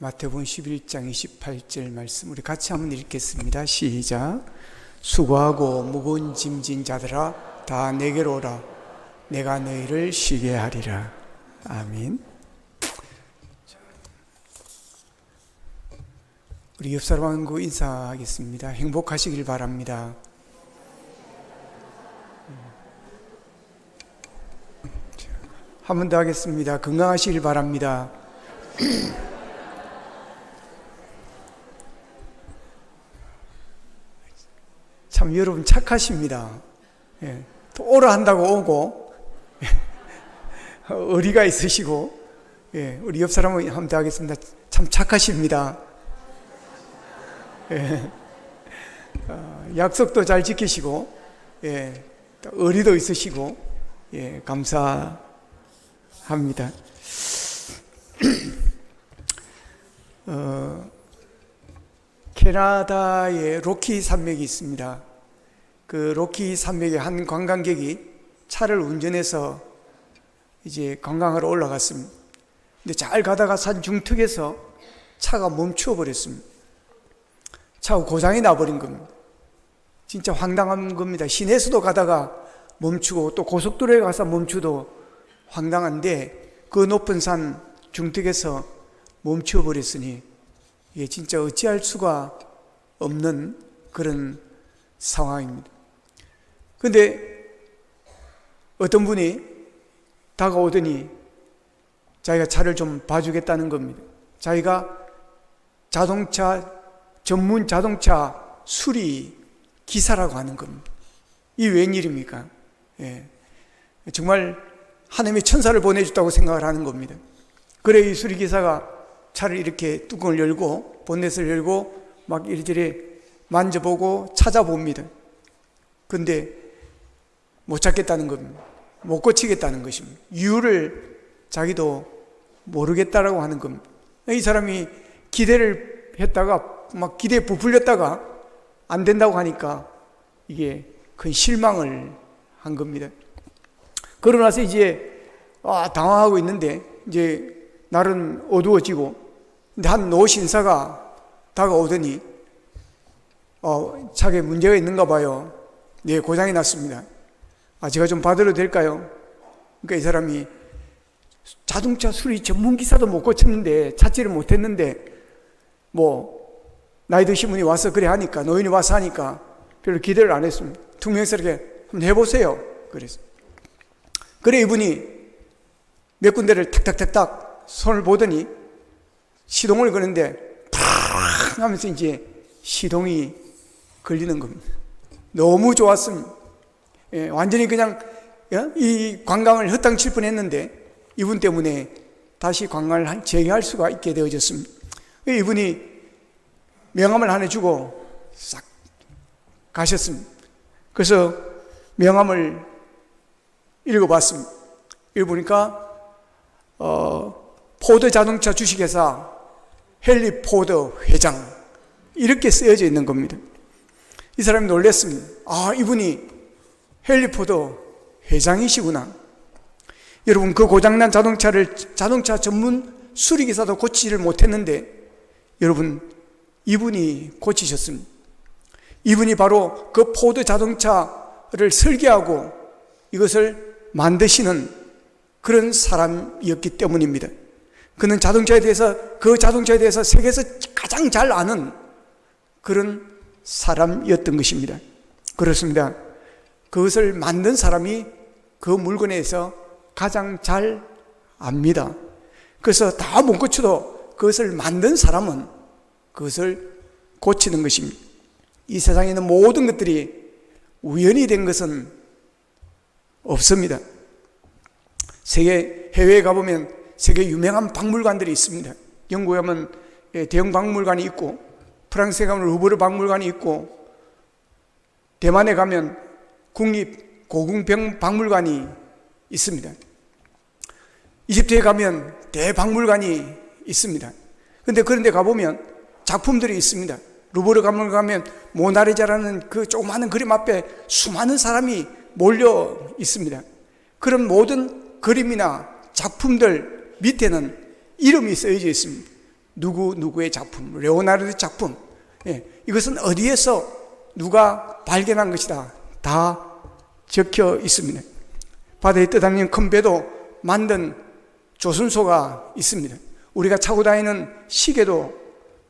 마태복음 11장 28절 말씀 우리 같이 한번 읽겠습니다. 시작. 수고하고 무거운 짐진 자들아 다 내게로 오라. 내가 너희를 쉬게 하리라. 아멘. 우리 옆 사람하고 인사하겠습니다. 행복하시길 바랍니다. 한 번 더 하겠습니다. 건강하시길 바랍니다. 참 여러분 착하십니다. 예, 또 오라 한다고 오고 의리가 있으시고, 예, 우리 옆 사람은 한 번 더 하겠습니다. 참 착하십니다. 예, 약속도 잘 지키시고, 예, 또 의리도 있으시고, 예, 감사합니다. 캐나다에 로키 산맥이 있습니다. 그 로키 산맥에 한 관광객이 차를 운전해서 이제 관광하러 올라갔습니다. 근데 잘 가다가 산 중턱에서 차가 멈추어 버렸습니다. 차가 고장이 나버린 겁니다. 진짜 황당한 겁니다. 시내에서도 가다가 멈추고 또 고속도로에 가서 멈추도 황당한데 그 높은 산 중턱에서 멈추어 버렸으니 이게 진짜 어찌할 수가 없는 그런 상황입니다. 그런데 어떤 분이 다가오더니 자기가 차를 좀 봐주겠다는 겁니다. 자기가 전문 자동차 수리 기사라고 하는 겁니다. 이 웬일입니까? 예. 정말 하나님의 천사를 보내줬다고 생각을 하는 겁니다. 그래 이 수리기사가 차를 이렇게 뚜껑을 열고 본넷을 열고 막 이리저리 만져보고 찾아봅니다. 근데 못 찾겠다는 겁니다. 못 고치겠다는 것입니다. 이유를 자기도 모르겠다라고 하는 겁니다. 이 사람이 기대를 했다가 막 기대에 부풀렸다가 안 된다고 하니까 이게 큰 실망을 한 겁니다. 그러고 나서 이제 당황하고 있는데 이제 날은 어두워지고 근데 한 노신사가 다가오더니 차에 문제가 있는가 봐요. 네, 고장이 났습니다. 제가 좀 받으러 될까요? 그러니까 이 사람이 자동차 수리 전문기사도 못 고쳤는데 찾지를 못했는데 뭐 나이 드신 분이 와서 그래 하니까 노인이 와서 하니까 별로 기대를 안 했습니다. 퉁명스럽게 한번 해보세요. 그래서 그래 이분이 몇 군데를 탁탁탁탁 손을 보더니 시동을 거는데 팍 하면서 이제 시동이 걸리는 겁니다. 너무 좋았습니다. 예, 완전히 그냥 이 관광을 헛땅칠 뻔했는데 이분 때문에 다시 관광을 재개할 수가 있게 되어졌습니다. 이분이 명함을 하나 주고 싹 가셨습니다. 그래서 명함을 읽어봤습니다. 읽어보니까 포드 자동차 주식회사 헨리 포드 회장 이렇게 쓰여져 있는 겁니다. 이 사람이 놀랐습니다. 이분이 헨리 포드 회장이시구나. 여러분 그 고장난 자동차 전문 수리기사도 고치지를 못했는데 여러분 이분이 고치셨습니다. 이분이 바로 그 포드 자동차를 설계하고 이것을 만드시는 그런 사람이었기 때문입니다. 그는 그 자동차에 대해서 세계에서 가장 잘 아는 그런 사람이었던 것입니다. 그렇습니다. 그것을 만든 사람이 그 물건에 대해서 가장 잘 압니다. 그래서 다 못 고쳐도 그것을 만든 사람은 그것을 고치는 것입니다. 이 세상에 있는 모든 것들이 우연히 된 것은 없습니다. 해외에 가보면 세계 유명한 박물관들이 있습니다. 영국에 가면 대형 박물관이 있고 프랑스에 가면 루브르 박물관이 있고 대만에 가면 국립고궁병 박물관이 있습니다. 이집트에 가면 대박물관이 있습니다. 그런데 가보면 작품들이 있습니다. 루브르 박물관 가면 모나리자라는 그 조그마한 그림 앞에 수많은 사람이 몰려 있습니다. 그런 모든 그림이나 작품들 밑에는 이름이 쓰여져 있습니다. 누구의 작품, 레오나르도의 작품. 이것은 어디에서 누가 발견한 것이다. 다 적혀 있습니다. 바다에 떠다니는 큰 배도 만든 조선소가 있습니다. 우리가 차고 다니는 시계도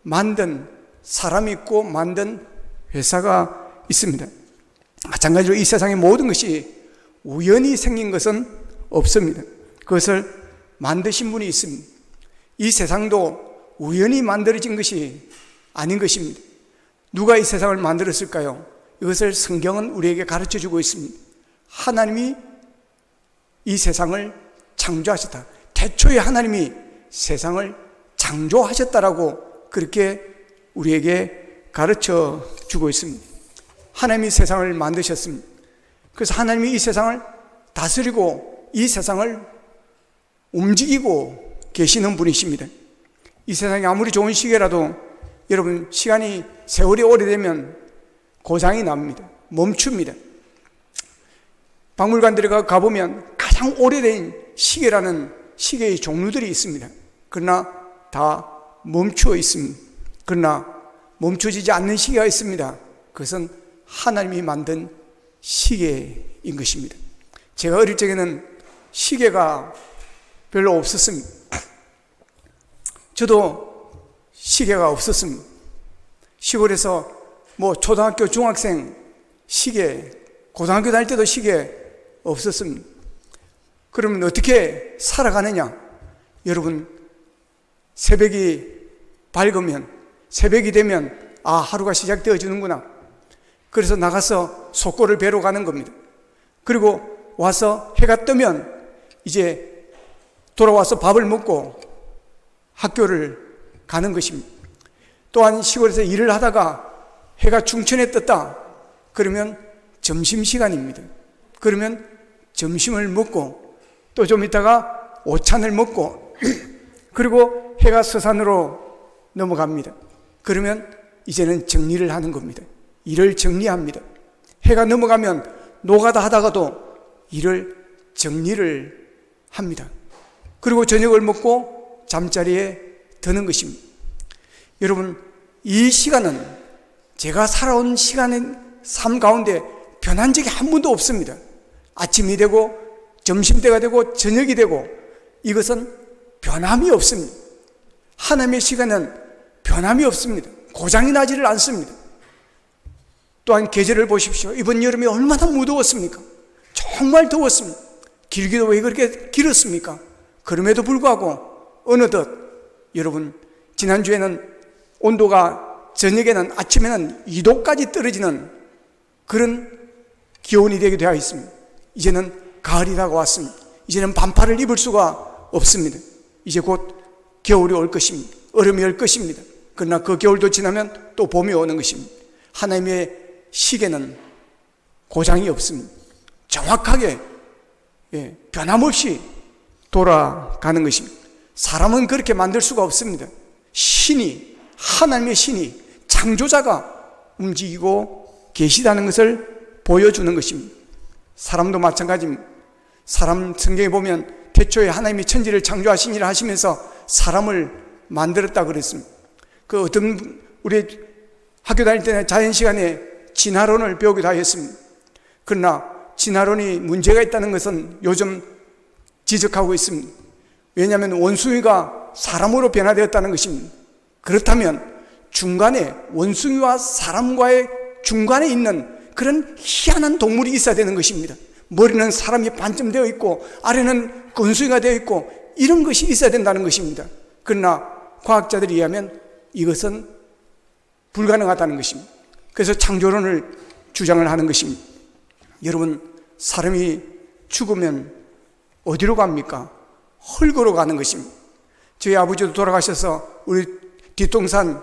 만든 사람이 있고 만든 회사가 있습니다. 마찬가지로 이 세상의 모든 것이 우연히 생긴 것은 없습니다. 그것을 만드신 분이 있습니다. 이 세상도 우연히 만들어진 것이 아닌 것입니다. 누가 이 세상을 만들었을까요? 이것을 성경은 우리에게 가르쳐주고 있습니다. 하나님이 이 세상을 창조하셨다. 태초에 하나님이 세상을 창조하셨다라고 그렇게 우리에게 가르쳐주고 있습니다. 하나님이 세상을 만드셨습니다. 그래서 하나님이 이 세상을 다스리고 이 세상을 움직이고 계시는 분이십니다. 이 세상이 아무리 좋은 시계라도 여러분 세월이 오래되면 고장이 납니다. 멈춥니다. 박물관들에 가보면 가장 오래된 시계라는 시계의 종류들이 있습니다. 그러나 다 멈추어 있습니다. 그러나 멈춰지지 않는 시계가 있습니다. 그것은 하나님이 만든 시계인 것입니다. 제가 어릴 적에는 시계가 별로 없었습니다. 저도 시계가 없었습니다. 시골에서 초등학교, 중학생 시계, 고등학교 다닐 때도 시계 없었습니다. 그러면 어떻게 살아가느냐? 여러분, 새벽이 밝으면, 새벽이 되면 하루가 시작되어지는구나. 그래서 나가서 솥골을 베러 가는 겁니다. 그리고 와서 해가 뜨면 이제 돌아와서 밥을 먹고 학교를 가는 것입니다. 또한 시골에서 일을 하다가 해가 중천에 떴다. 그러면 점심시간입니다. 그러면 점심을 먹고 또 좀 있다가 오찬을 먹고 그리고 해가 서산으로 넘어갑니다. 그러면 이제는 정리를 하는 겁니다. 일을 정리합니다. 해가 넘어가면 노가다 하다가도 일을 정리를 합니다. 그리고 저녁을 먹고 잠자리에 드는 것입니다. 여러분, 이 시간은 제가 살아온 삶 가운데 변한 적이 한 번도 없습니다. 아침이 되고 점심때가 되고 저녁이 되고 이것은 변함이 없습니다. 하나님의 시간은 변함이 없습니다. 고장이 나지를 않습니다. 또한 계절을 보십시오. 이번 여름이 얼마나 무더웠습니까? 정말 더웠습니다. 길기도 왜 그렇게 길었습니까? 그럼에도 불구하고 어느덧 여러분, 지난주에는 온도가 저녁에는 아침에는 2도까지 떨어지는 그런 기온이 되게 되어 있습니다. 이제는 가을이 다가왔습니다. 이제는 반팔을 입을 수가 없습니다. 이제 곧 겨울이 올 것입니다. 얼음이 올 것입니다. 그러나 그 겨울도 지나면 또 봄이 오는 것입니다. 하나님의 시계는 고장이 없습니다. 정확하게 변함없이 돌아가는 것입니다. 사람은 그렇게 만들 수가 없습니다. 하나님의 신이, 창조자가 움직이고 계시다는 것을 보여주는 것입니다. 사람도 마찬가지입니다. 사람 성경에 보면 태초에 하나님이 천지를 창조하시니라 하시면서 사람을 만들었다 그랬습니다. 우리 학교 다닐 때는 자연 시간에 진화론을 배우기도 하였습니다. 그러나 진화론이 문제가 있다는 것은 요즘 지적하고 있습니다. 왜냐하면 원숭이가 사람으로 변화되었다는 것입니다. 그렇다면 중간에 원숭이와 사람과의 중간에 있는 그런 희한한 동물이 있어야 되는 것입니다. 머리는 사람이 반쯤 되어 있고 아래는 원숭이가 되어 있고 이런 것이 있어야 된다는 것입니다. 그러나 과학자들에 의하면 이것은 불가능하다는 것입니다. 그래서 창조론을 주장을 하는 것입니다. 여러분, 사람이 죽으면 어디로 갑니까? 흙으로 가는 것입니다. 저희 아버지도 돌아가셔서 우리 뒷동산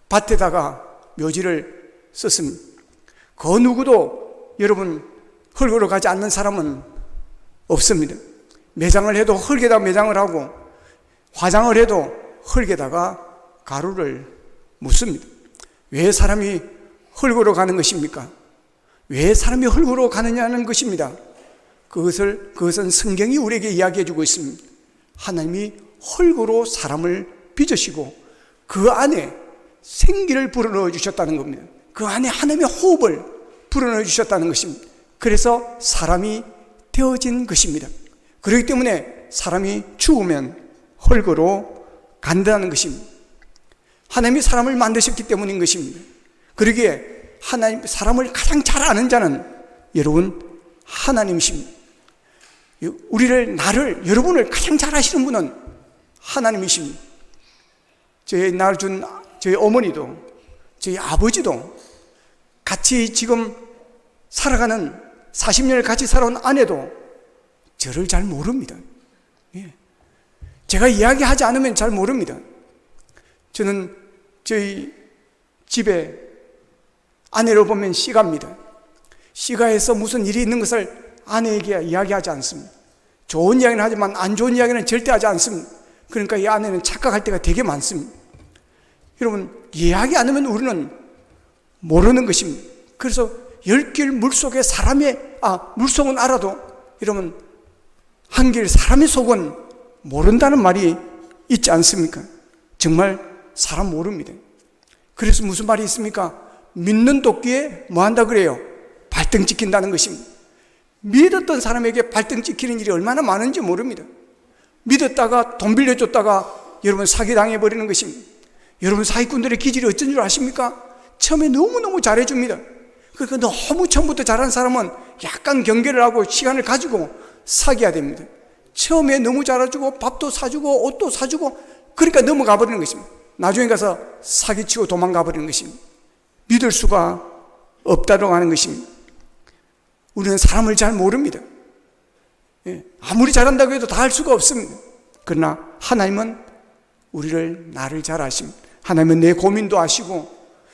밭에다가 묘지를 썼습니다. 그 누구도 여러분 흙으로 가지 않는 사람은 없습니다. 매장을 해도 흙에다 매장을 하고 화장을 해도 흙에다가 가루를 묻습니다. 왜 사람이 흙으로 가는 것입니까? 왜 사람이 흙으로 가느냐는 것입니다. 그것은 성경이 우리에게 이야기해 주고 있습니다. 하나님이 흙으로 사람을 빚으시고 그 안에 생기를 불어넣어 주셨다는 겁니다. 그 안에 하나님의 호흡을 불어넣어 주셨다는 것입니다. 그래서 사람이 되어진 것입니다. 그렇기 때문에 사람이 죽으면 헐거로 간다는 것입니다. 하나님이 사람을 만드셨기 때문인 것입니다. 그러기에 하나님, 사람을 가장 잘 아는 자는 여러분 하나님이십니다. 우리를, 나를, 여러분을 가장 잘 아시는 분은 하나님이십니다. 저희 날 준 저희 어머니도, 저희 아버지도, 같이 지금 살아가는 40년을 같이 살아온 아내도 저를 잘 모릅니다. 제가 이야기하지 않으면 잘 모릅니다. 저는 저희 집에 아내를 보면 씨가입니다. 씨가에서 무슨 일이 있는 것을 아내에게 이야기하지 않습니다. 좋은 이야기는 하지만 안 좋은 이야기는 절대 하지 않습니다. 그러니까 이 아내는 착각할 때가 되게 많습니다. 여러분, 이야기 안 하면 우리는 모르는 것입니다. 그래서 열길 물속에 물속은 알아도 여러분 한길 사람의 속은 모른다는 말이 있지 않습니까? 정말 사람 모릅니다. 그래서 무슨 말이 있습니까? 믿는 도끼에 뭐 한다 그래요? 발등 찍힌다는 것입니다. 믿었던 사람에게 발등 찍히는 일이 얼마나 많은지 모릅니다. 믿었다가 돈 빌려줬다가 여러분 사기당해버리는 것입니다. 여러분 사기꾼들의 기질이 어쩐 줄 아십니까? 처음에 너무너무 잘해줍니다. 그러니까 너무 처음부터 잘하는 사람은 약간 경계를 하고 시간을 가지고 사귀어야 됩니다. 처음에 너무 잘해주고 밥도 사주고 옷도 사주고 그러니까 넘어가 버리는 것입니다. 나중에 가서 사기치고 도망가 버리는 것입니다. 믿을 수가 없다고 하는 것입니다. 우리는 사람을 잘 모릅니다. 아무리 잘한다고 해도 다 할 수가 없습니다. 그러나 하나님은 우리를, 나를 잘 아십니다. 하나님은 내 고민도 아시고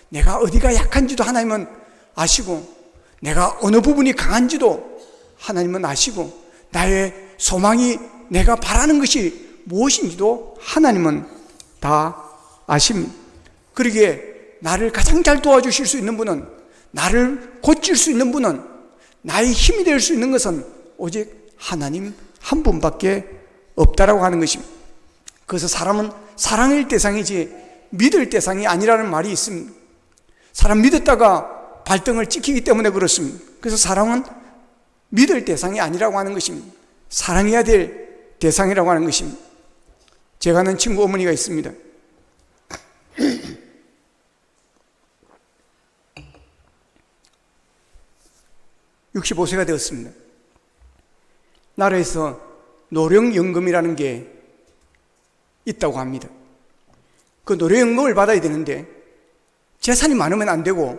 내가 어디가 약한지도 하나님은 아시고 내가 어느 부분이 강한지도 하나님은 아시고 나의 소망이, 내가 바라는 것이 무엇인지도 하나님은 다 아십니다. 그러기에 나를 가장 잘 도와주실 수 있는 분은, 나를 고칠 수 있는 분은, 나의 힘이 될 수 있는 것은 오직 하나님 한 분밖에 없다라고 하는 것입니다. 그래서 사람은 사랑일 대상이지 믿을 대상이 아니라는 말이 있습니다. 사람 믿었다가 발등을 찍히기 때문에 그렇습니다. 그래서 사랑은 믿을 대상이 아니라고 하는 것입니다. 사랑해야 될 대상이라고 하는 것입니다. 제가 아는 친구 어머니가 있습니다. 65세가 되었습니다. 나라에서 노령연금이라는 게 있다고 합니다. 그 노령연금을 받아야 되는데 재산이 많으면 안 되고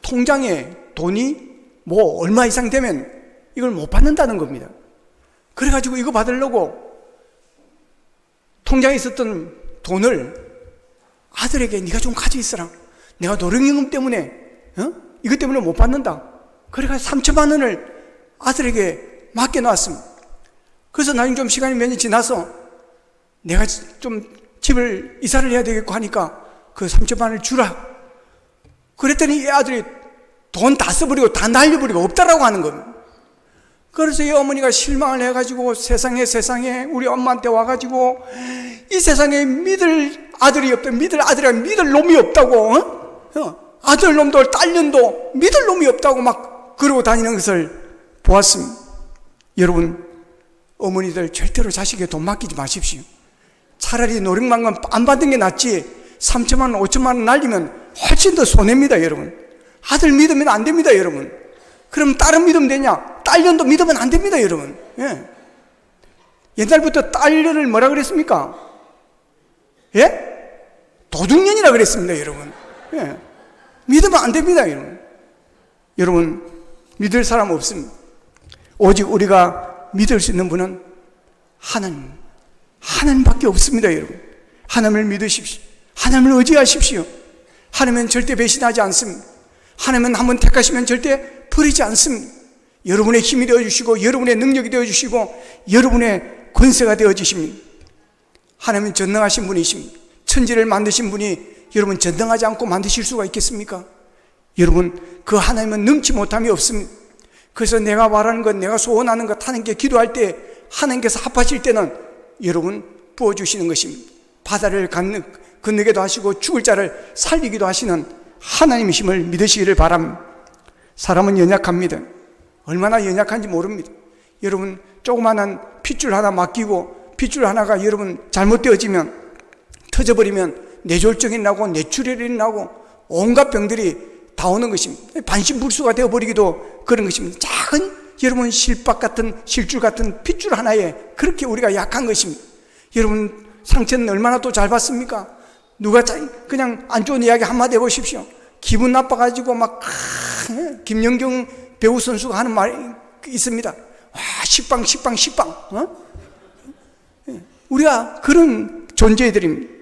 통장에 돈이 뭐 얼마 이상 되면 이걸 못 받는다는 겁니다. 그래가지고 이거 받으려고 통장에 있었던 돈을 아들에게 네가 좀 가지고 있어라. 내가 노령연금 때문에 이것 때문에 못 받는다. 그래가지고 3천만 원을 아들에게 맡겨놨습니다. 그래서 나중에 좀 시간이 몇 년 지나서 내가 좀 집을 이사를 해야 되겠고 하니까 그 3천만 원을 주라. 그랬더니 이 아들이 돈 다 써버리고 다 날려버리고 없다라고 하는 겁니다. 그래서 이 어머니가 실망을 해가지고 세상에 우리 엄마한테 와가지고 이 세상에 믿을 아들이 없다, 믿을 아들이라 믿을 놈이 없다고, 아들 놈도 딸년도 믿을 놈이 없다고 막 그러고 다니는 것을 보았습니다. 여러분, 어머니들 절대로 자식에게 돈 맡기지 마십시오. 차라리 노령만금 안 받는 게 낫지 3천만 원, 5천만 원 날리면 훨씬 더 손해입니다. 여러분, 아들 믿으면 안 됩니다. 여러분, 그럼 딸은 믿으면 되냐? 딸년도 믿으면 안 됩니다. 여러분, 옛날부터 딸년을 뭐라 그랬습니까? 도둑년이라 그랬습니다. 여러분, 믿으면 안 됩니다. 여러분, 믿을 사람 없습니다. 오직 우리가 믿을 수 있는 분은 하나님밖에 없습니다. 여러분, 하나님을 믿으십시오. 하나님을 의지하십시오. 하나님은 절대 배신하지 않습니다. 하나님은 한번 택하시면 절대 버리지 않습니다. 여러분의 힘이 되어주시고 여러분의 능력이 되어주시고 여러분의 권세가 되어주십니다. 하나님은 전능하신 분이십니다. 천지를 만드신 분이 여러분 전능하지 않고 만드실 수가 있겠습니까? 여러분, 그 하나님은 능치 못함이 없습니다. 그래서 내가 말하는 것, 내가 소원하는 것, 하나님께 기도할 때 하나님께서 합하실 때는 여러분 부어주시는 것입니다. 바다를 건너게도 하시고 죽을 자를 살리기도 하시는 하나님이심을 믿으시기를 바랍니다. 사람은 연약합니다. 얼마나 연약한지 모릅니다. 여러분, 조그마한 핏줄 하나 맡기고 핏줄 하나가 여러분 잘못되어지면, 터져버리면 뇌졸중이 나고 뇌출혈이 나고 온갖 병들이 다 오는 것입니다. 반신불수가 되어버리기도 그런 것입니다. 작은 여러분 실밥 같은 실줄 같은 핏줄 하나에 그렇게 우리가 약한 것입니다. 여러분, 상처는 얼마나 또 잘 받습니까? 누가 그냥 안 좋은 이야기 한마디 해보십시오. 기분 나빠가지고 막 김연경 배우 선수가 하는 말이 있습니다. 와, 식빵 우리가 그런 존재들입니다.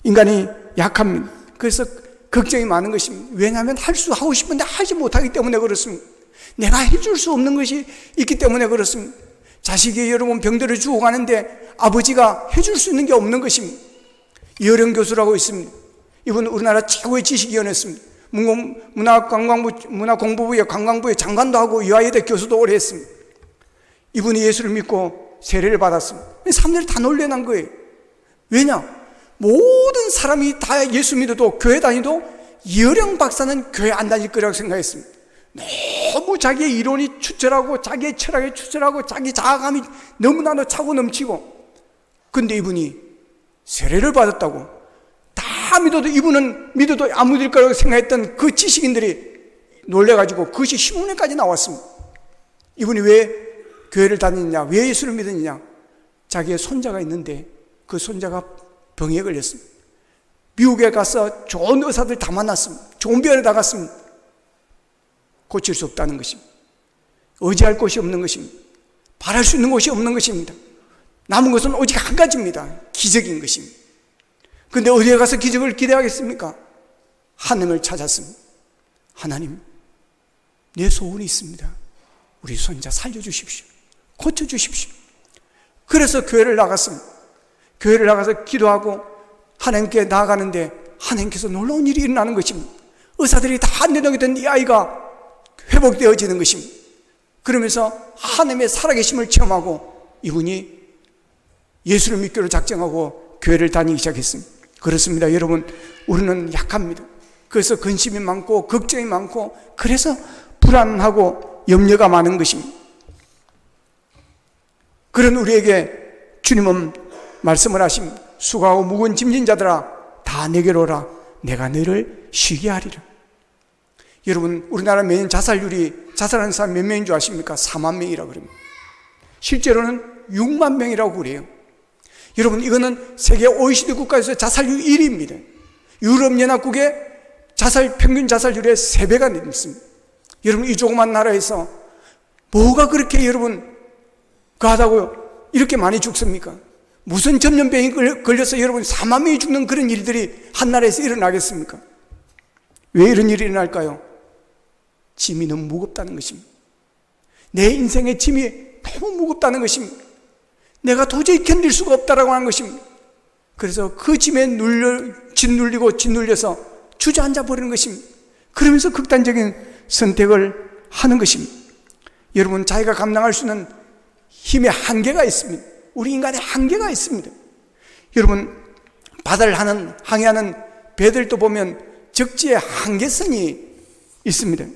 인간이 약합니다. 그래서 걱정이 많은 것입니다. 왜냐하면 하고 싶은데 하지 못하기 때문에 그렇습니다. 내가 해줄 수 없는 것이 있기 때문에 그렇습니다. 자식이 여러분 병들어 죽어가는데 아버지가 해줄 수 있는 게 없는 것입니다. 이어령 교수라고 있습니다. 이분 우리나라 최고의 지식위원회였습니다. 문화공부부의 관광부의 장관도 하고 유아예대 교수도 오래 했습니다. 이분이 예수를 믿고 세례를 받았습니다. 사람들이 다 놀래난 거예요. 왜냐? 모든 사람이 다 예수 믿어도 교회 다니도 이어령 박사는 교회 안 다닐 거라고 생각했습니다. 너무 자기의 이론이 추철하고 자기의 철학이 추철하고 자기 자아감이 너무나도 차고 넘치고, 근데 이분이 세례를 받았다고 다 믿어도, 이분은 믿어도 안 믿을 거라고 생각했던 그 지식인들이 놀래가지고 그것이 신문에까지 나왔습니다. 이분이 왜 교회를 다니느냐, 왜 예수를 믿느냐? 자기의 손자가 있는데 그 손자가 병에 걸렸습니다. 미국에 가서 좋은 의사들 다 만났습니다. 좋은 병원에 다 갔습니다. 고칠 수 없다는 것입니다. 의지할 곳이 없는 것입니다. 바랄 수 있는 곳이 없는 것입니다. 남은 것은 오직 한 가지입니다. 기적인 것입니다. 그런데 어디에 가서 기적을 기대하겠습니까? 하나님을 찾았습니다. 하나님, 내 소원이 있습니다. 우리 손자 살려주십시오. 고쳐주십시오. 그래서 교회를 나갔습니다. 교회를 나가서 기도하고 하나님께 나아가는데 하나님께서 놀라운 일이 일어나는 것입니다. 의사들이 다 안 되던 이 아이가 회복되어지는 것입니다. 그러면서 하나님의 살아계심을 체험하고 이분이 예수를 믿기로 작정하고 교회를 다니기 시작했습니다. 그렇습니다. 여러분, 우리는 약합니다. 그래서 근심이 많고 걱정이 많고 그래서 불안하고 염려가 많은 것입니다. 그런 우리에게 주님은 말씀을 하십니다. 수고하고 무거운 짐진 자들아 다 내게로 오라. 내가 너희를 쉬게 하리라. 여러분, 우리나라 매년 자살하는 사람 몇 명인 줄 아십니까? 4만 명이라고 그럽니다. 실제로는 6만 명이라고 그래요. 여러분, 이거는 세계 OECD 국가에서 자살률 1위입니다. 유럽연합국의 평균 자살률의 3배가 넘습니다. 여러분, 이 조그만 나라에서 뭐가 그렇게 여러분 가하다고 이렇게 많이 죽습니까? 무슨 전염병이 걸려서 여러분 4만 명이 죽는 그런 일들이 한 나라에서 일어나겠습니까? 왜 이런 일이 일어날까요? 짐이 너무 무겁다는 것입니다. 내 인생의 짐이 너무 무겁다는 것입니다. 내가 도저히 견딜 수가 없다라고 하는 것입니다. 그래서 그 짐에 짓눌려서 주저앉아 버리는 것입니다. 그러면서 극단적인 선택을 하는 것입니다. 여러분, 자기가 감당할 수 있는 힘의 한계가 있습니다. 우리 인간의 한계가 있습니다. 여러분, 바다를 항해하는 배들도 보면 적지의 한계선이 있습니다.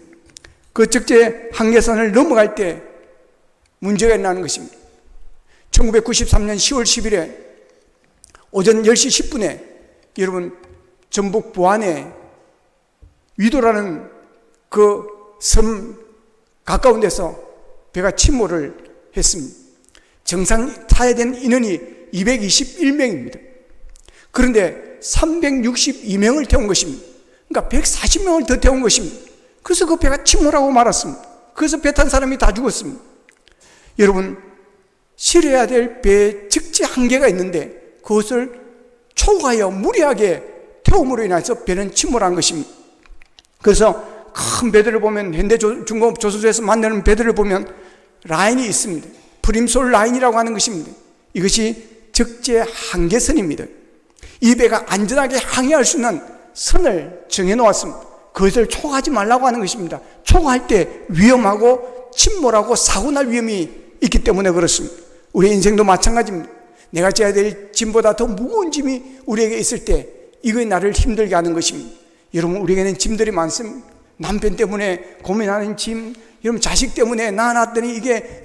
그 적지의 한계선을 넘어갈 때 문제가 일어나는 것입니다. 1993년 10월 10일에 오전 10시 10분에 여러분 전북 부안에 위도라는 그 섬 가까운 데서 배가 침몰을 했습니다. 정상 타야 된 인원이 221명입니다. 그런데 362명을 태운 것입니다. 그러니까 140명을 더 태운 것입니다. 그래서 그 배가 침몰하고 말았습니다. 그래서 배 탄 사람이 다 죽었습니다. 여러분, 실어야 될 배의 적지 한계가 있는데 그것을 초과하여 무리하게 태움으로 인해서 배는 침몰한 것입니다. 그래서 큰 배들을 보면 현대중공업 조선소에서 만드는 배들을 보면 라인이 있습니다. 프림솔 라인이라고 하는 것입니다. 이것이 적재 한계선입니다. 이 배가 안전하게 항해할 수 있는 선을 정해놓았습니다. 그것을 초과하지 말라고 하는 것입니다. 초과할 때 위험하고 침몰하고 사고날 위험이 있기 때문에 그렇습니다. 우리 인생도 마찬가지입니다. 내가 져야 될 짐보다 더 무거운 짐이 우리에게 있을 때 이것이 나를 힘들게 하는 것입니다. 여러분, 우리에게는 짐들이 많습니다. 남편 때문에 고민하는 짐, 여러분 자식 때문에 낳아놨더니 이게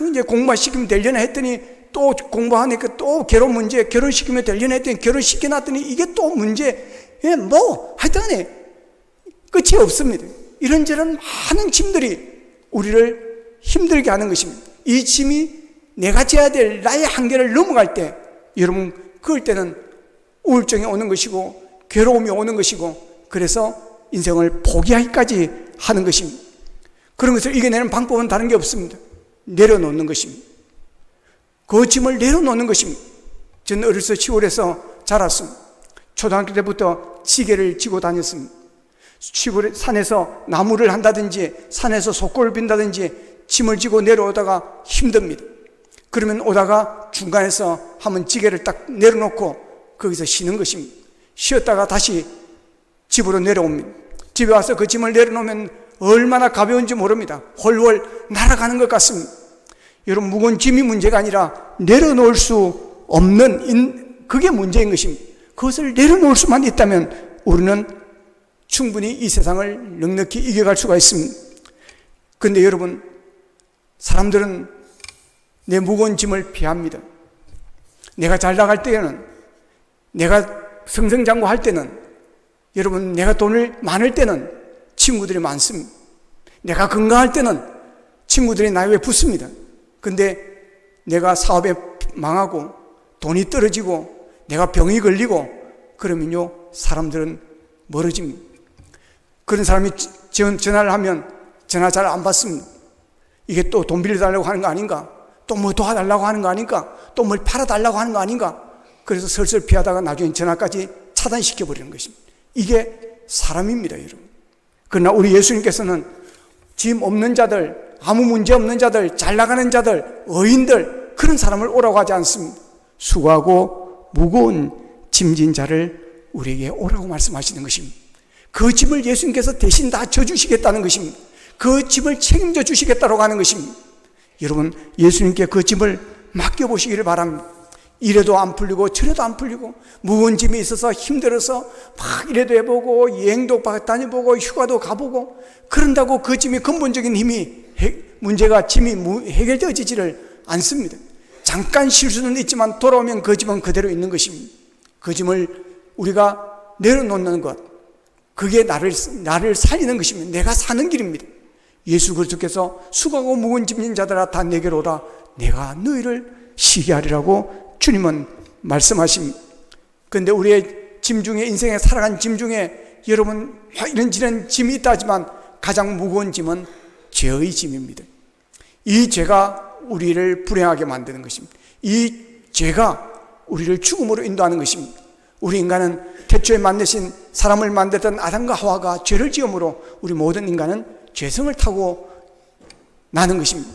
이제 공부만 시키면 되려나 했더니 또 공부하니까 또 결혼 문제, 결혼시키면 되려나 했더니 결혼시켜놨더니 이게 또 문제, 하여튼 끝이 없습니다. 이런저런 많은 짐들이 우리를 힘들게 하는 것입니다. 이 짐이 내가 져야 될 나의 한계를 넘어갈 때, 여러분 그럴 때는 우울증이 오는 것이고 괴로움이 오는 것이고, 그래서 인생을 포기하기까지 하는 것입니다. 그런 것을 이겨내는 방법은 다른 게 없습니다. 내려놓는 것입니다. 그 짐을 내려놓는 것입니다. 저는 어려서 시골에서 자랐습니다. 초등학교 때부터 지게를 지고 다녔습니다. 시골 산에서 나무를 한다든지 산에서 속골을 빈다든지 짐을 지고 내려오다가 힘듭니다. 그러면 오다가 중간에서 한번 지게를 딱 내려놓고 거기서 쉬는 것입니다. 쉬었다가 다시 집으로 내려옵니다. 집에 와서 그 짐을 내려놓으면 얼마나 가벼운지 모릅니다. 홀월 날아가는 것 같습니다. 여러분, 무거운 짐이 문제가 아니라 내려놓을 수 없는 그게 문제인 것입니다. 그것을 내려놓을 수만 있다면 우리는 충분히 이 세상을 넉넉히 이겨갈 수가 있습니다. 그런데 여러분, 사람들은 내 무거운 짐을 피합니다. 내가 잘 나갈 때에는, 내가 승승장구할 때는, 여러분 내가 돈을 많을 때는 친구들이 많습니다. 내가 건강할 때는 친구들이 나에게 붙습니다. 근데 내가 사업에 망하고 돈이 떨어지고 내가 병이 걸리고 그러면요, 사람들은 멀어집니다. 그런 사람이 전화를 하면 전화 잘 안 받습니다. 이게 또 돈 빌려달라고 하는 거 아닌가? 또 뭐 도와달라고 하는 거 아닌가? 또 뭘 팔아달라고 하는 거 아닌가? 그래서 설설 피하다가 나중에 전화까지 차단시켜버리는 것입니다. 이게 사람입니다, 여러분. 그러나 우리 예수님께서는 짐 없는 자들, 아무 문제 없는 자들, 잘 나가는 자들, 의인들, 그런 사람을 오라고 하지 않습니다. 수고하고 무거운 짐진 자를 우리에게 오라고 말씀하시는 것입니다. 그 짐을 예수님께서 대신 다 져주시겠다는 것입니다. 그 짐을 책임져 주시겠다고 하는 것입니다. 여러분, 예수님께 그 짐을 맡겨보시기를 바랍니다. 이래도 안 풀리고 저래도 안 풀리고 무거운 짐이 있어서 힘들어서 막 이래도 해보고 여행도 다녀보고 휴가도 가보고 그런다고 그 짐이 근본적인 문제가 짐이 해결되어지지를 않습니다. 잠깐 쉴 수는 있지만 돌아오면 그 짐은 그대로 있는 것입니다. 그 짐을 우리가 내려놓는 것, 그게 나를 살리는 것입니다. 내가 사는 길입니다. 예수 그리스도께서 수고하고 무거운 짐진 자들아 다 내게로 오라, 내가 너희를 쉬게 하리라고 주님은 말씀하십니다. 그런데 우리의 짐 중에, 인생에 살아간 짐 중에 여러분 이런저런 짐이 있다 하지만 가장 무거운 짐은 죄의 짐입니다. 이 죄가 우리를 불행하게 만드는 것입니다. 이 죄가 우리를 죽음으로 인도하는 것입니다. 우리 인간은 태초에 만드신 사람을 만들던 아담과 하와가 죄를 지음으로 우리 모든 인간은 죄성을 타고 나는 것입니다.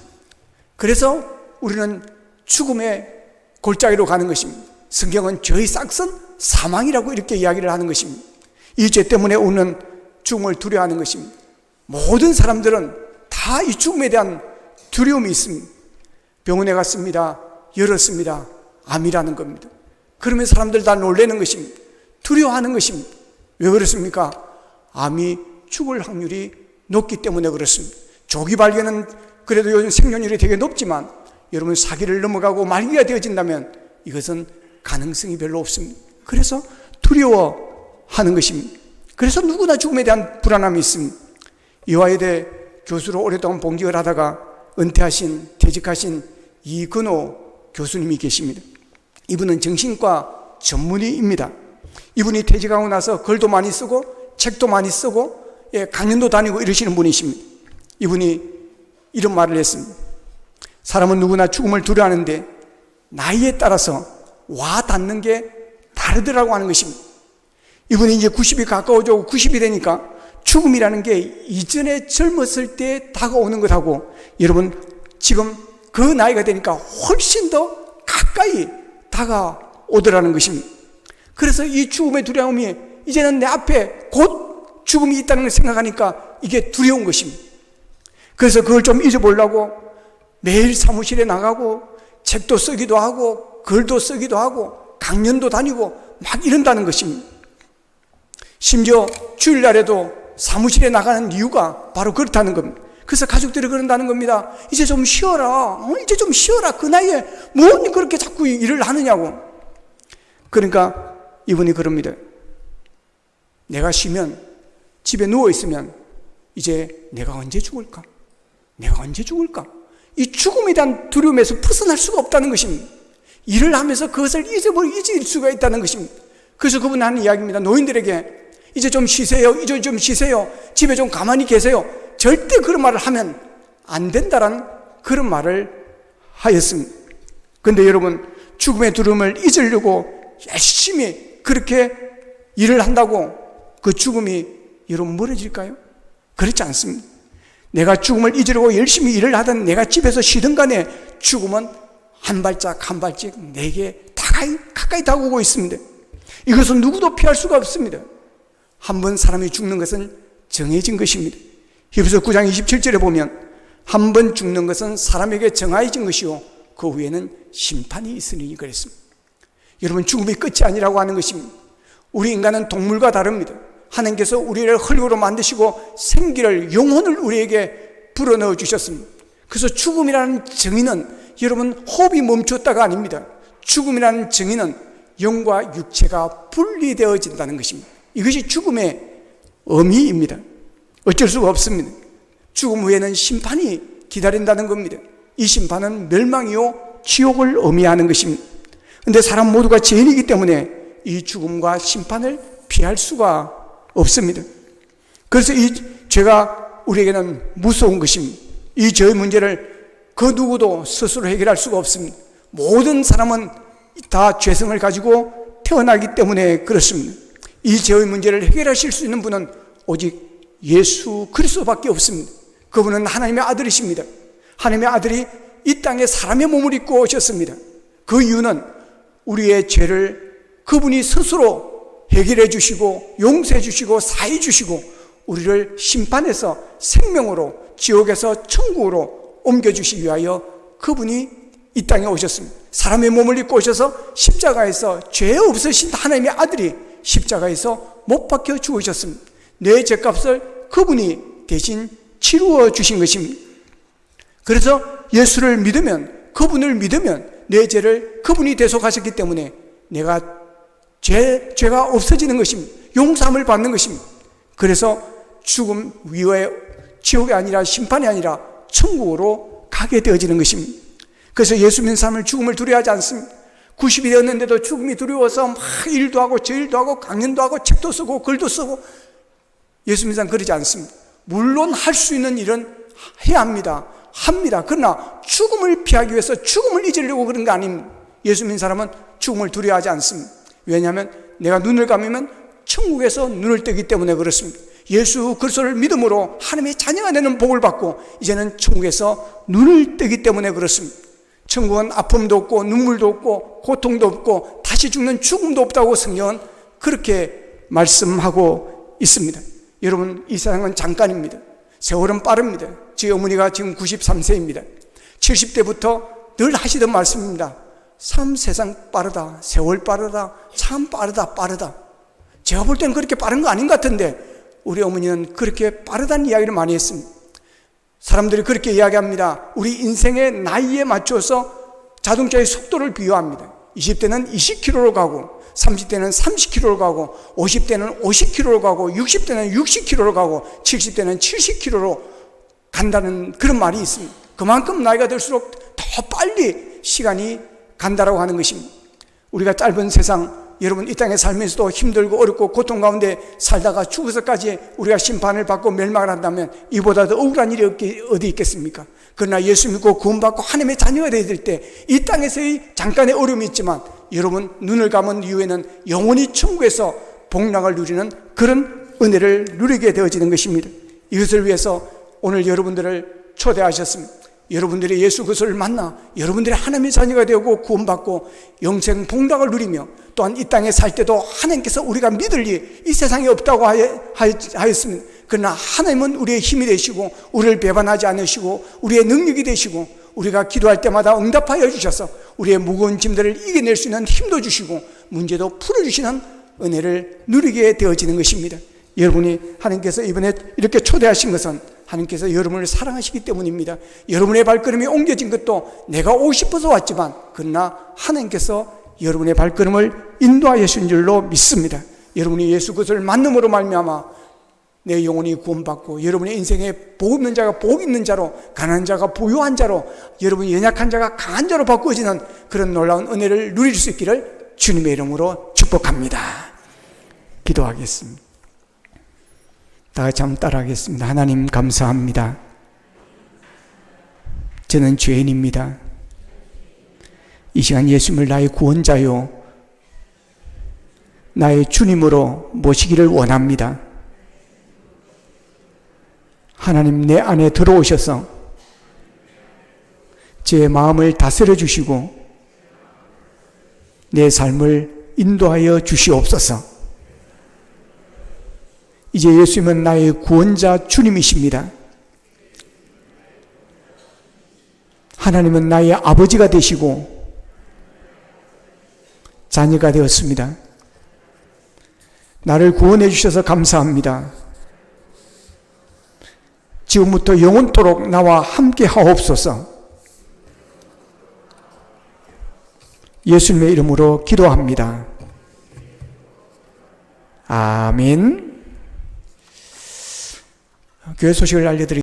그래서 우리는 죽음의 골짜기로 가는 것입니다. 성경은 죄의 싹은 사망이라고 이렇게 이야기를 하는 것입니다. 이 죄 때문에 우리는 죽음을 두려워하는 것입니다. 모든 사람들은 다 이 죽음에 대한 두려움이 있습니다. 병원에 갔습니다. 열었습니다. 암이라는 겁니다. 그러면 사람들 다 놀라는 것입니다. 두려워하는 것입니다. 왜 그렇습니까? 암이 죽을 확률이 높기 때문에 그렇습니다. 조기 발견은 그래도 요즘 생존율이 되게 높지만 여러분 사기를 넘어가고 말기가 되어진다면 이것은 가능성이 별로 없습니다. 그래서 두려워하는 것입니다. 그래서 누구나 죽음에 대한 불안함이 있습니다. 이화여대 교수로 오랫동안 봉직을 하다가 은퇴하신, 퇴직하신 이근호 교수님이 계십니다. 이분은 정신과 전문의입니다. 이분이 퇴직하고 나서 글도 많이 쓰고 책도 많이 쓰고 강연도 다니고 이러시는 분이십니다. 이분이 이런 말을 했습니다. 사람은 누구나 죽음을 두려워하는데 나이에 따라서 와 닿는 게 다르더라고 하는 것입니다. 이분이 이제 90이 가까워지고 90이 되니까 죽음이라는 게 이전에 젊었을 때 다가오는 것하고 여러분 지금 그 나이가 되니까 훨씬 더 가까이 다가오더라는 것입니다. 그래서 이 죽음의 두려움이 이제는 내 앞에 곧 죽음이 있다는 걸 생각하니까 이게 두려운 것입니다. 그래서 그걸 좀 잊어보려고 매일 사무실에 나가고 책도 쓰기도 하고 글도 쓰기도 하고 강연도 다니고 막 이런다는 것입니다. 심지어 주일날에도 사무실에 나가는 이유가 바로 그렇다는 겁니다. 그래서 가족들이 그런다는 겁니다. 이제 좀 쉬어라. 이제 좀 쉬어라. 그 나이에 뭐 그렇게 자꾸 일을 하느냐고. 그러니까 이분이 그럽니다. 내가 쉬면, 집에 누워있으면 이제 내가 언제 죽을까? 내가 언제 죽을까? 이 죽음에 대한 두려움에서 벗어날 수가 없다는 것입니다. 일을 하면서 그것을 잊을 수가 있다는 것입니다. 그래서 그분은 하는 이야기입니다. 노인들에게 이제 좀 쉬세요. 이제 좀 쉬세요. 집에 좀 가만히 계세요. 절대 그런 말을 하면 안 된다라는 그런 말을 하였습니다. 그런데 여러분, 죽음의 두려움을 잊으려고 열심히 그렇게 일을 한다고 그 죽음이 여러분 멀어질까요? 그렇지 않습니다. 내가 죽음을 잊으려고 열심히 일을 하든 내가 집에서 쉬든 간에 죽음은 한 발짝 한 발짝 내게 가까이 다가오고 있습니다. 이것은 누구도 피할 수가 없습니다. 한번 사람이 죽는 것은 정해진 것입니다. 히브리서 9장 27절에 보면 한 번 죽는 것은 사람에게 정해진 것이요 그 후에는 심판이 있으니 그랬습니다. 여러분, 죽음이 끝이 아니라고 하는 것입니다. 우리 인간은 동물과 다릅니다. 하나님께서 우리를 흙으로 만드시고 생기를, 영혼을 우리에게 불어넣어 주셨습니다. 그래서 죽음이라는 정의는 여러분 호흡이 멈췄다가 아닙니다. 죽음이라는 정의는 영과 육체가 분리되어진다는 것입니다. 이것이 죽음의 의미입니다. 어쩔 수가 없습니다. 죽음 후에는 심판이 기다린다는 겁니다. 이 심판은 멸망이요 지옥을 의미하는 것입니다. 그런데 사람 모두가 죄인이기 때문에 이 죽음과 심판을 피할 수가 없습니다. 그래서 이 죄가 우리에게는 무서운 것입니다. 이 죄의 문제를 그 누구도 스스로 해결할 수가 없습니다. 모든 사람은 다 죄성을 가지고 태어나기 때문에 그렇습니다. 이 죄의 문제를 해결하실 수 있는 분은 오직 예수 그리스도밖에 없습니다. 그분은 하나님의 아들이십니다. 하나님의 아들이 이 땅에 사람의 몸을 입고 오셨습니다. 그 이유는 우리의 죄를 그분이 스스로 해결해 주시고 용서해 주시고 사해 주시고 우리를 심판해서 생명으로, 지옥에서 천국으로 옮겨주시기 위하여 그분이 이 땅에 오셨습니다. 사람의 몸을 입고 오셔서 십자가에서 죄 없으신 하나님의 아들이 십자가에서 못 박혀 죽으셨습니다. 내 죄값을 그분이 대신 치루어 주신 것입니다. 그래서 예수를 믿으면, 그분을 믿으면 내 죄를 그분이 대속하셨기 때문에 내가 죄가 없어지는 것입니다. 용서함을 받는 것입니다. 그래서 죽음 위에 지옥이 아니라 심판이 아니라 천국으로 가게 되어지는 것입니다. 그래서 예수 믿는 사람을 죽음을 두려워하지 않습니다. 90이 되었는데도 죽음이 두려워서 막 일도 하고 저 일도 하고 강연도 하고 책도 쓰고 글도 쓰고, 예수 믿는 사람은 그러지 않습니다. 물론 할 수 있는 일은 해야 합니다. 그러나 죽음을 피하기 위해서 죽음을 잊으려고 그런 거 아닙니다. 예수 믿는 사람은 죽음을 두려워하지 않습니다. 왜냐하면 내가 눈을 감으면 천국에서 눈을 뜨기 때문에 그렇습니다. 예수 그리스도를 믿음으로 하나님의 자녀가 되는 복을 받고 이제는 천국에서 눈을 뜨기 때문에 그렇습니다. 천국은 아픔도 없고 눈물도 없고 고통도 없고 다시 죽는 죽음도 없다고 성경은 그렇게 말씀하고 있습니다. 여러분, 이 세상은 잠깐입니다. 세월은 빠릅니다. 저희 어머니가 지금 93세입니다. 70대부터 늘 하시던 말씀입니다. 참 세상 빠르다, 세월 빠르다, 참 빠르다. 제가 볼 때는 그렇게 빠른 거 아닌 것 같은데 우리 어머니는 그렇게 빠르다는 이야기를 많이 했습니다. 사람들이 그렇게 이야기합니다. 우리 인생의 나이에 맞춰서 자동차의 속도를 비교합니다. 20대는 20km로 가고 30대는 30km로 가고 50대는 50km로 가고 60대는 60km로 가고 70대는 70km로 간다는 그런 말이 있습니다. 그만큼 나이가 들수록 더 빨리 시간이 간다라고 하는 것입니다. 우리가 짧은 세상, 여러분 이 땅에 살면서도 힘들고 어렵고 고통 가운데 살다가 죽어서까지 우리가 심판을 받고 멸망을 한다면 이보다 더 억울한 일이 어디 있겠습니까? 그러나 예수 믿고 구원받고 하나님의 자녀가 되어질 때 이 땅에서의 잠깐의 어려움이 있지만 여러분 눈을 감은 이후에는 영원히 천국에서 복락을 누리는 그런 은혜를 누리게 되어지는 것입니다. 이것을 위해서 오늘 여러분들을 초대하셨습니다. 여러분들이 예수 그리스도를 만나 여러분들이 하나님의 자녀가 되고 구원받고 영생 복락을 누리며 또한 이 땅에 살 때도 하나님께서 우리가 믿을 일 이 세상에 없다고 하였습니다. 그러나 하나님은 우리의 힘이 되시고 우리를 배반하지 않으시고 우리의 능력이 되시고 우리가 기도할 때마다 응답하여 주셔서 우리의 무거운 짐들을 이겨낼 수 있는 힘도 주시고 문제도 풀어주시는 은혜를 누리게 되어지는 것입니다. 여러분이 하나님께서 이번에 이렇게 초대하신 것은 하나님께서 여러분을 사랑하시기 때문입니다. 여러분의 발걸음이 옮겨진 것도 내가 오고 싶어서 왔지만 그러나 하나님께서 여러분의 발걸음을 인도하신 줄로 믿습니다. 여러분이 예수 그리스도를 만남으로 말미암아 내 영혼이 구원받고 여러분의 인생에 복 없는 자가 복 있는 자로, 가난한 자가 부유한 자로, 여러분이 연약한 자가 강한 자로 바꾸어지는 그런 놀라운 은혜를 누릴 수 있기를 주님의 이름으로 축복합니다. 기도하겠습니다. 다 같이 한번 따라하겠습니다. 하나님 감사합니다. 저는 죄인입니다. 이 시간 예수님을 나의 구원자요 나의 주님으로 모시기를 원합니다. 하나님 내 안에 들어오셔서 제 마음을 다스려 주시고 내 삶을 인도하여 주시옵소서. 이제 예수님은 나의 구원자 주님이십니다. 하나님은 나의 아버지가 되시고 자녀가 되었습니다. 나를 구원해 주셔서 감사합니다. 지금부터 영원토록 나와 함께 하옵소서. 예수님의 이름으로 기도합니다. 아멘. 교회 소식을 알려드리겠습니다.